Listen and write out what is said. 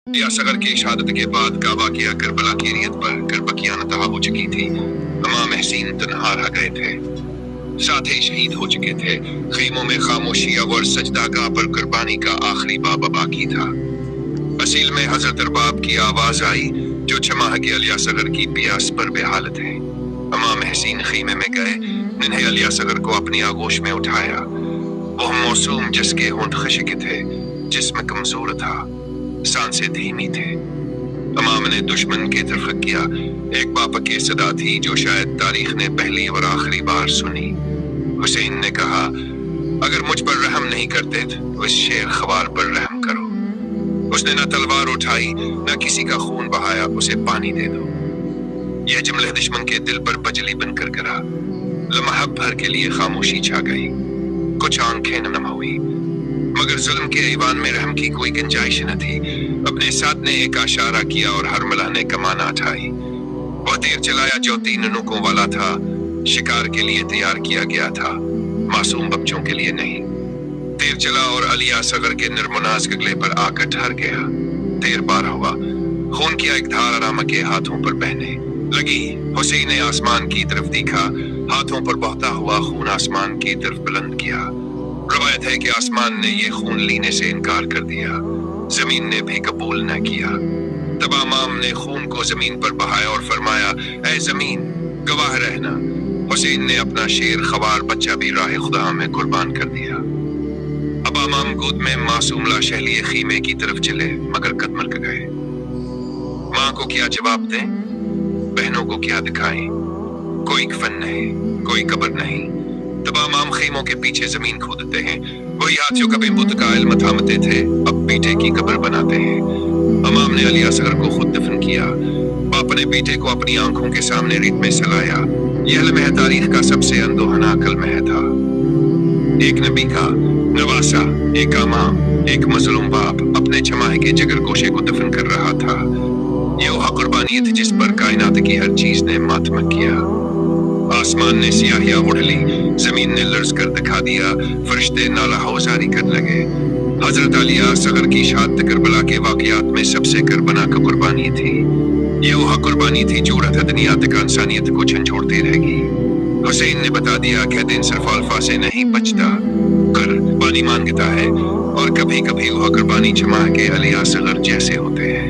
या सगर की शहादत के बाद का वाकया करबला की एरियत पर करबकियां नतहा हो चुकी थी। इमाम हसीन तन्हा रह गए थे, साथ ही शहीद हो चुके थे। खैमों में खामोशी और सजदागाह पर कुर्बानी का आखिरी बाब बाकी था। असील में हजरत अरबाब की आवाज आई जो छमाह के अलिया सगर की प्यास पर बेहालत है। इमाम हसीन खीमे में गए, जिन्हें अलिया सगर को अपनी आगोश में उठाया। वह मौसूम जिसके होंठ खशिक थे, जिस्म कमजोर था, सांसें धीमी थे। इमाम ने दुश्मन की तरफ किया। एक बाप की सदा थी जो शायद तारीख ने पहली और आखिरी बार सुनी। हुसैन ने कहा, अगर मुझ पर रहम नहीं करते तो इस शेर खवार पर रहम करो। उसने न तलवार उठाई न किसी का खून बहाया, उसे पानी दे दो। यह जुमले दुश्मन के दिल पर बजली बनकर गिरा। लम्हा भर के लिए खामोशी छा गई, कुछ आंखें नम हुई, मगर जुल्म के ऐवान में रहम की कोई गुंजाइश न थी। अपने साथ ने एक इशारा किया और हरमला ने कमान उठाई। वह तीर चलाया जो 3 नुकों वाला था। शिकार के लिए तैयार किया गया था, मासूम बच्चों के लिए नहीं। तीर चला और अलिया सगर के निर्मुनाज गगले पर आकर ठहर गया। तीर पार हुआ, खून की एक धार आराम के हाथों पर बहने लगी। हुसैन ने आसमान की तरफ देखा, हाथों पर बहता हुआ खून आसमान की तरफ बुलंद किया। रवायत है कि आसमान ने यह खून लेने से इनकार कर दिया, जमीन ने भी कबूल न किया। तब इमाम ने खून को जमीन पर बहाया और फरमाया, ऐ जमीन गवाह रहना। हुसैन ने अपना शेर खवार बच्चा भी राह खुदा में कुर्बान कर दिया। अब इमाम गोद में मासूम लाशहलिए खीमे की तरफ चले, मगर कदम रुक गए। माँ को क्या जवाब दें, बहनों को क्या दिखाएं? कोई कफन नहीं, कोई कब्र नहीं। तब इमाम खीमों के पीछे जमीन खोदते हैं। वही हाथ जो कभी बुत का इल्म थामते थे, अब बेटे की कब्र बनाते हैं। इमाम ने अली असगर को खुद दफन किया। बाप ने बेटे को अपनी आंखों के सामने रेत में सलाया। यह लम्हा तारीख का सबसे अंदोहना कलमा था। एक नबी का नवासा, एक इमाम, एक मजलूम बाप अपने छमाह के जिगर गोशे को दफन कर रहा था। यह वह कुर्बानी थी जिस पर कायनात की हर चीज ने मातम किया। आसमान ने सियाहियां उड़ ली, जमीन ने लर्ज कर दिखा दिया, फरिश्ते नाला हौजारी करने लगे। हजरत अलिया सगर की शहादत करबला के वाकयात में सबसे करबना का कुर्बानी थी। यह वह कुर्बानी थी जो दुनिया तक इंसानियत को झंझोड़ती रहेगी। हुसैन ने बता दिया कि दिन सिर्फ अल्फा से नहीं बचता, कुर्बानी मांगता है, और कभी कभी वह कुर्बानी छमाह के अलिया सगर जैसे होते हैं।